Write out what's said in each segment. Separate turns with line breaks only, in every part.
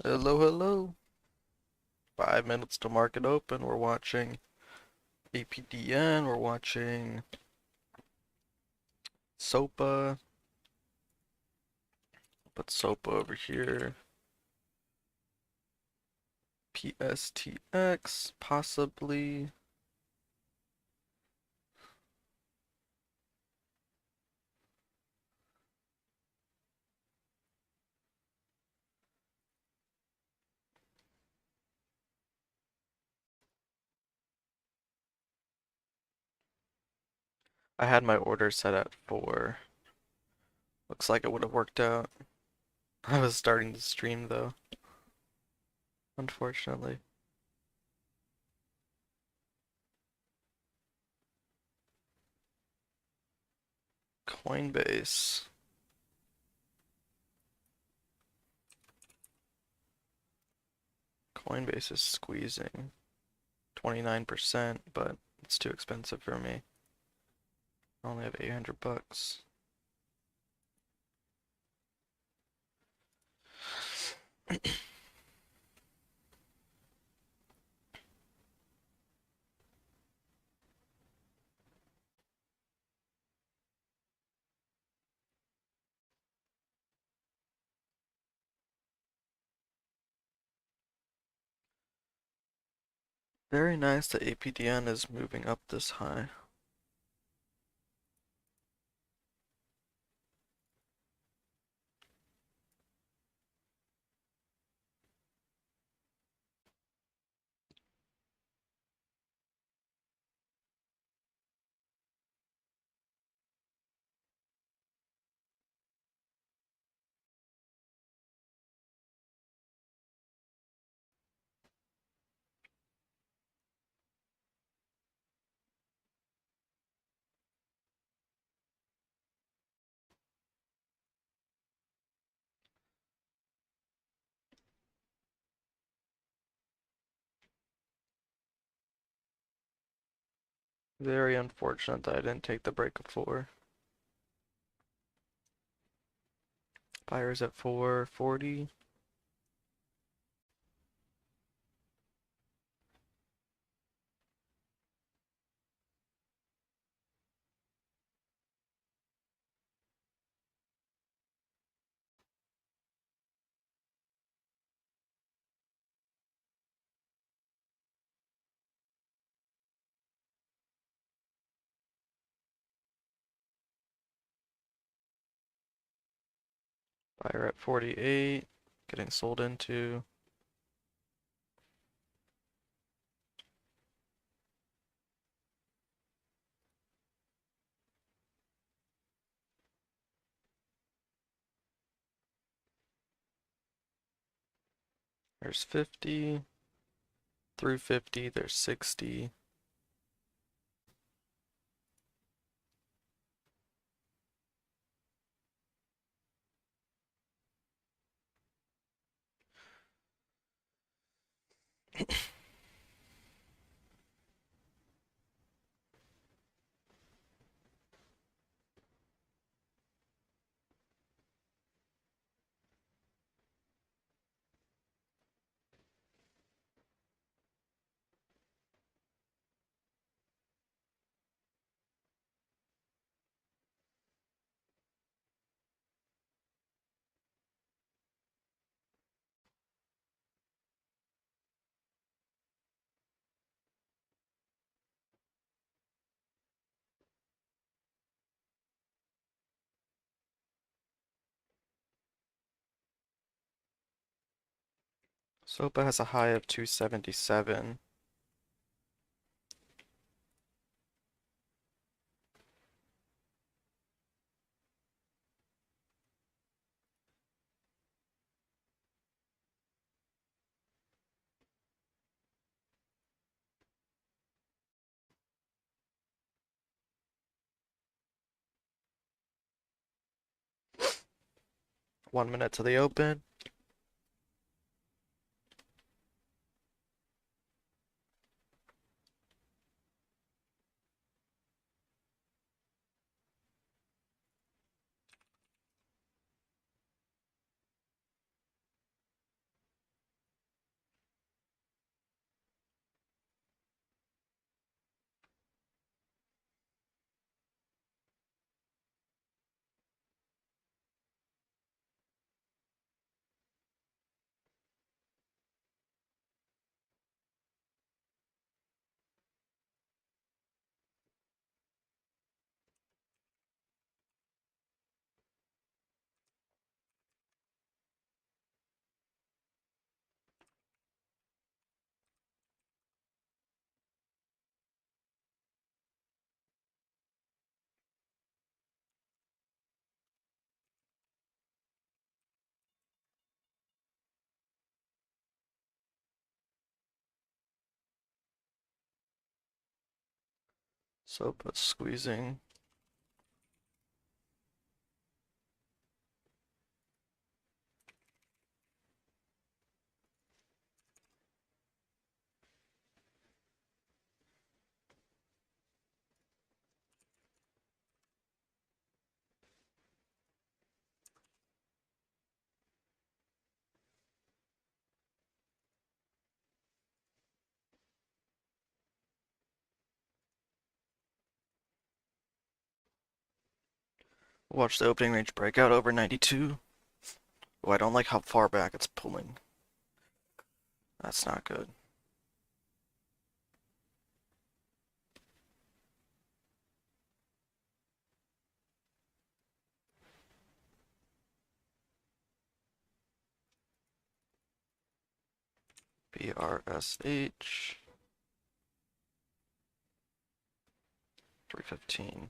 Hello, hello. 5 minutes to market open. We're watching APDN. We're watching SOPA. Put SOPA over here. PSTX, possibly. I had my order set at 4. Looks like it would have worked out. I was starting to stream though, unfortunately. Coinbase. Coinbase is squeezing 29%, but it's too expensive for me. I only have 800 bucks. Very nice that APDN is moving up this high. Very unfortunate that I didn't take the break of 4. Buyers at 440. Buyer at 48. Getting sold into. There's 50. Through 50, there's 60. SOPA has a high of 277. One minute to the open. So, but squeezing. Watch the opening range breakout over 92. Oh, I don't like how far back it's pulling. That's not good. BRSH 315.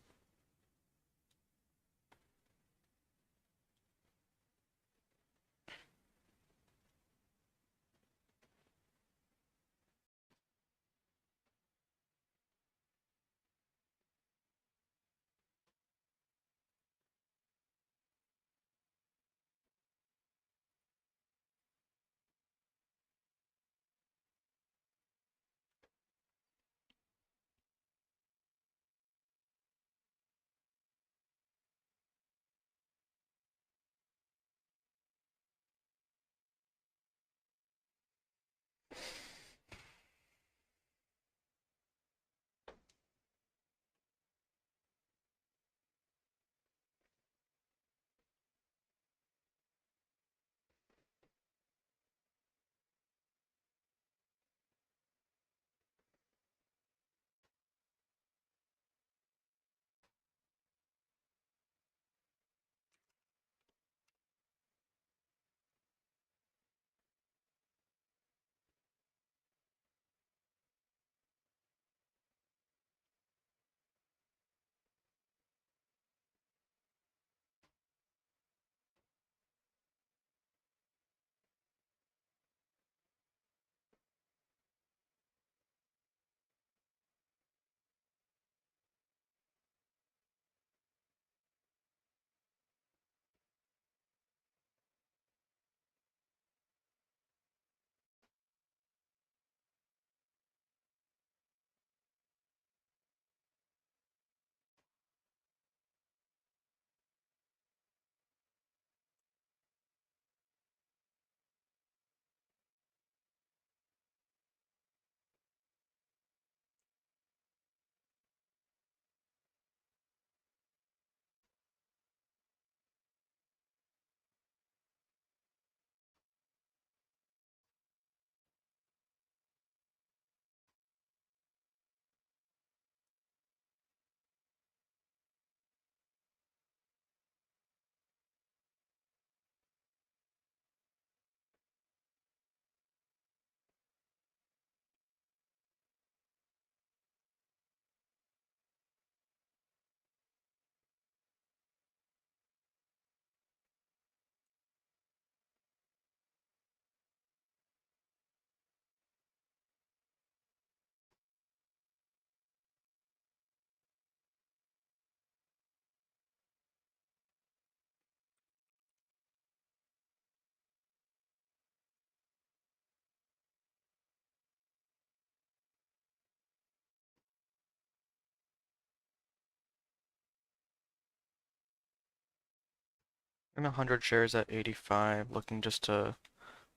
And 100 shares at 85. Looking just to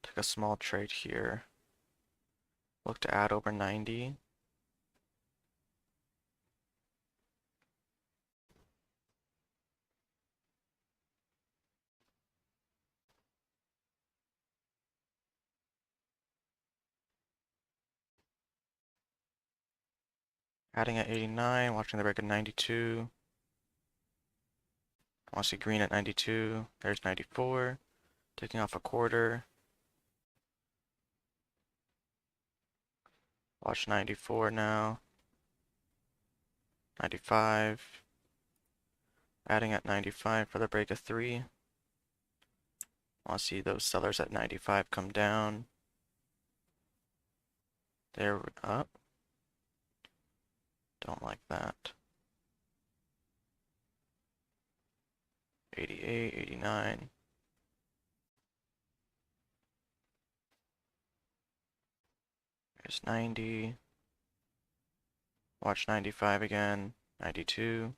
take a small trade here. Look to add over 90. Adding at 89. Watching the break at 92. I want to see green at 92. There's 94. Taking off a quarter. Watch 94 now. 95. Adding at 95 for the break of 3. I want to see those sellers at 95 come down. They're up. Don't like that. 88, 89. There's 90. Watch 95 again. 92.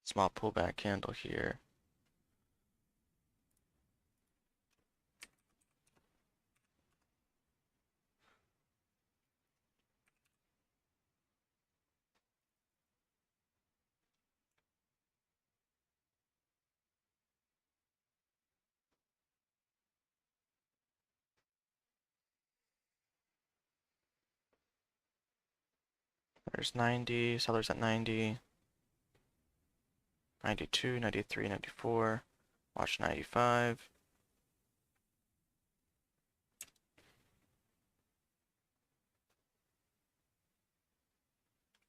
Small pullback candle here. There's 90. Sellers at 90. 92, 93, 94. Watch 95.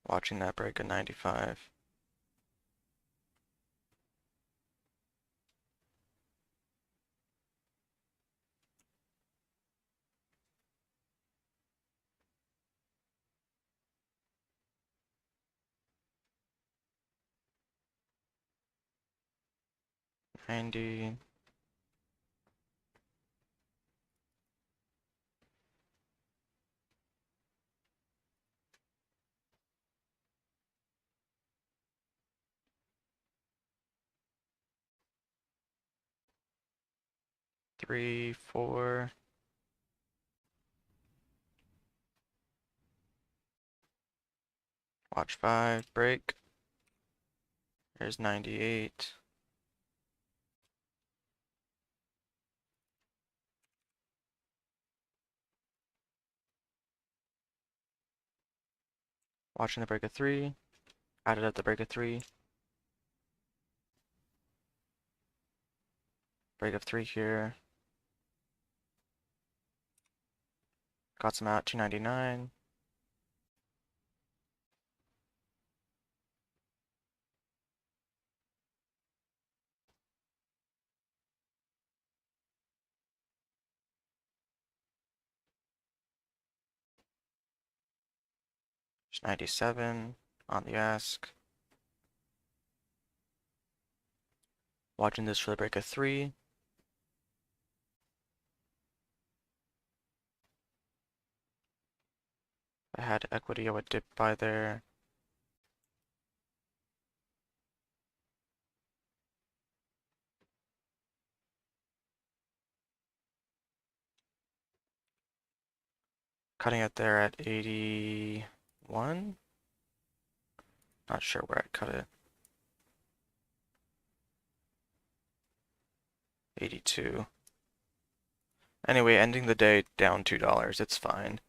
Watching that break at 95. $90. Three, four. Watch 5, break. There's 98. Watching the break of 3. Added at the break of 3. Break of 3 here. Got some out, 299. There's 97 on the ask. Watching this for the break of 3. If I had equity, I would dip by there. Cutting it there at 81. Not sure where I cut it. 82. Anyway, ending the day down $2. It's fine.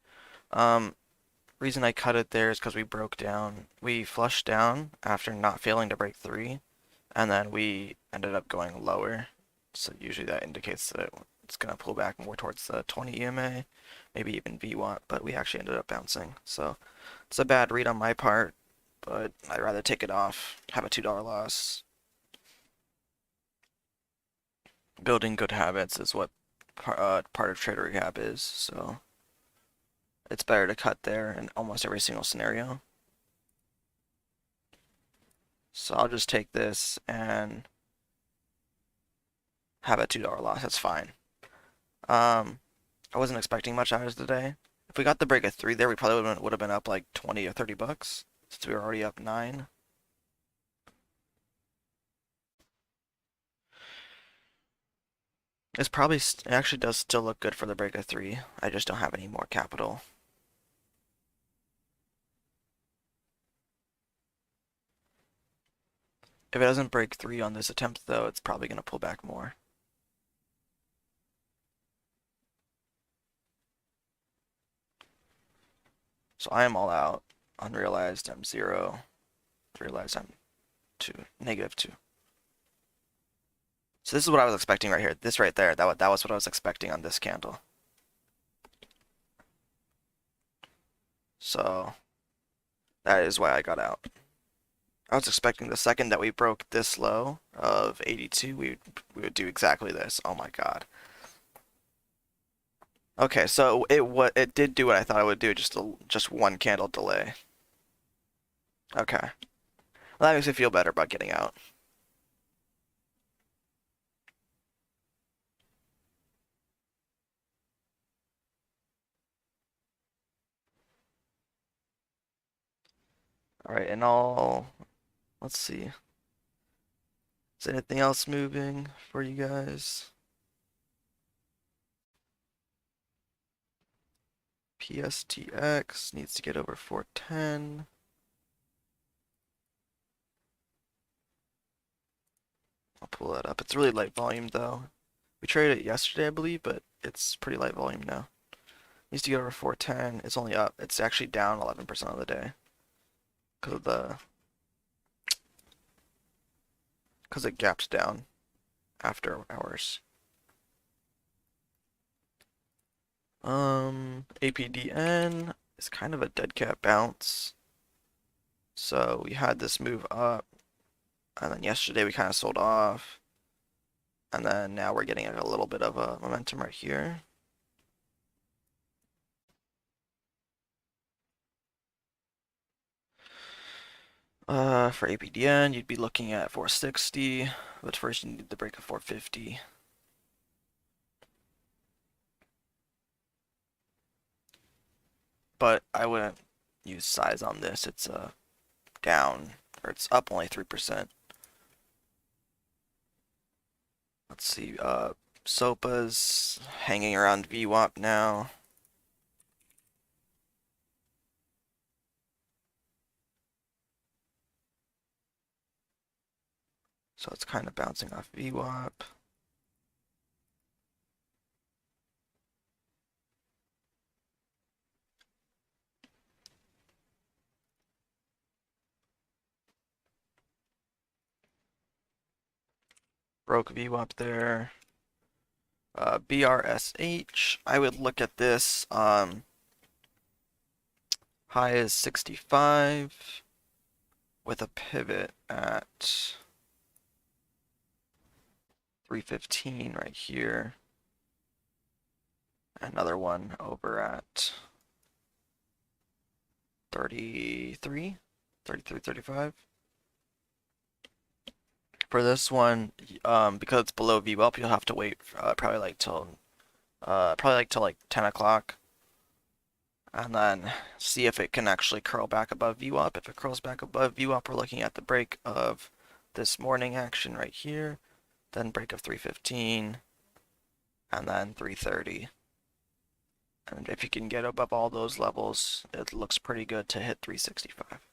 Reason I cut it there is because we broke down. We flushed down after not failing to break 3, and then we ended up going lower. So usually that indicates that it's going to pull back more towards the 20 EMA, maybe even VWAP, but we actually ended up bouncing. So it's a bad read on my part, but I'd rather take it off, have a $2 loss. Building good habits is what part of Trader Rehab is, so it's better to cut there in almost every single scenario. So I'll just take this and have a $2 loss. That's fine. I wasn't expecting much out of today. If we got the break of 3 there, we probably would have been up like 20 or 30 bucks since we were already up 9. It's probably it actually does still look good for the break of 3. I just don't have any more capital. If it doesn't break 3 on this attempt though, it's probably going to pull back more. So I am all out. Unrealized, I'm 0. Realized, I'm 2. -2. So this is what I was expecting right here. This right there, that was what I was expecting on this candle. So that is why I got out. I was expecting the second that we broke this low of 82, we would do exactly this. Oh my god. Okay, so it did do what I thought it would do, just one candle delay. Okay. Well, that makes me feel better about getting out. All right, and let's see. Is anything else moving for you guys? PSTX needs to get over 410. I'll pull that up. It's really light volume though. We traded it yesterday, I believe, but it's pretty light volume now. Needs to get over 410. It's only up. It's actually down 11% of the day because of the because it gaps down after hours. APDN is kind of a dead cat bounce. So we had this move up, and then yesterday we kind of sold off, and then now we're getting a little bit of a momentum right here. For APDN, you'd be looking at 460, but first you need the break of 450. But I wouldn't use size on this. It's down, or it's up only 3%. Let's see, SOPA's hanging around VWAP now. So it's kind of bouncing off VWAP. Broke VWAP there. BRSH, I would look at this. High is 65 with a pivot at 315 right here. Another one over at 33, 33, 35. For this one, because it's below VWAP, you'll have to wait probably like till like 10 o'clock, and then see if it can actually curl back above VWAP. If it curls back above VWAP, we're looking at the break of this morning action right here, then break of 315, and then 330. And if you can get above all those levels, it looks pretty good to hit 365.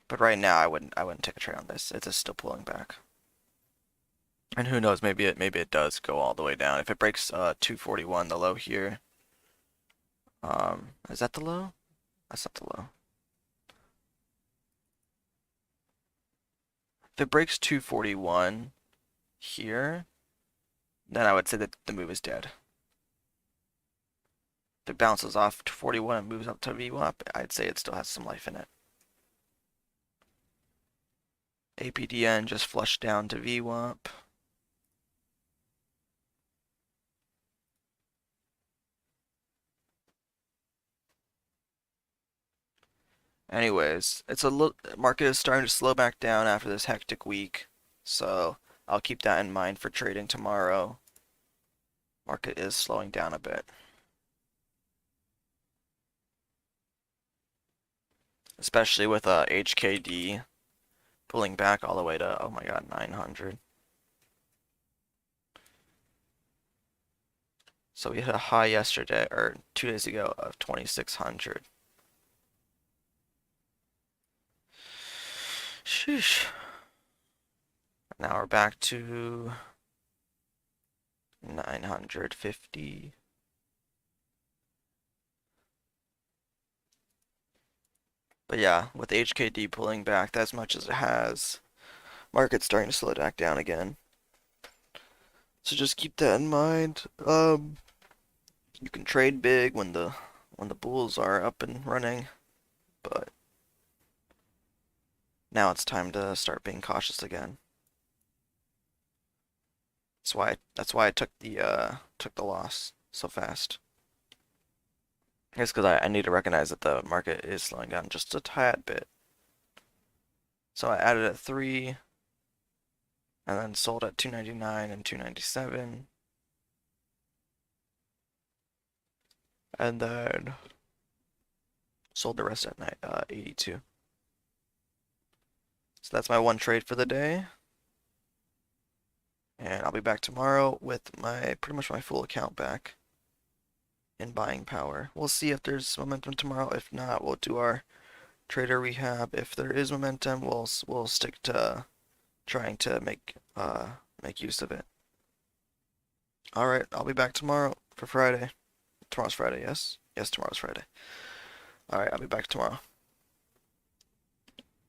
But right now, I wouldn't take a trade on this. It's just still pulling back. And who knows, maybe it does go all the way down. If it breaks 241, the low here. Is that the low? That's not the low. If it breaks 241 here, then I would say that the move is dead. If it bounces off to 41 and moves up to VWAP, I'd say it still has some life in it. APDN just flushed down to VWAP. Anyways, it's a little market is starting to slow back down after this hectic week, so I'll keep that in mind for trading tomorrow. Market is slowing down a bit, especially with HKD pulling back all the way to, oh my god, 900. So we hit a high yesterday, or 2 days ago, of 2600. Sheesh. Now we're back to 950. But yeah, with HKD pulling back as much as it has, market's starting to slow back down again. So just keep that in mind. You can trade big when the bulls are up and running, but now it's time to start being cautious again. That's why I took the loss so fast. It's because I need to recognize that the market is slowing down just a tad bit. So I added at 3 and then sold at 299 and 297. And then sold the rest at 82. So that's my one trade for the day. And I'll be back tomorrow with my pretty much my full account back in buying power. We'll see if there's momentum tomorrow. If not, we'll do our trader rehab. If there is momentum, we'll stick to trying to make use of it. All right, I'll be back tomorrow for Friday. Tomorrow's Friday, yes? Yes, tomorrow's Friday. All right, I'll be back tomorrow.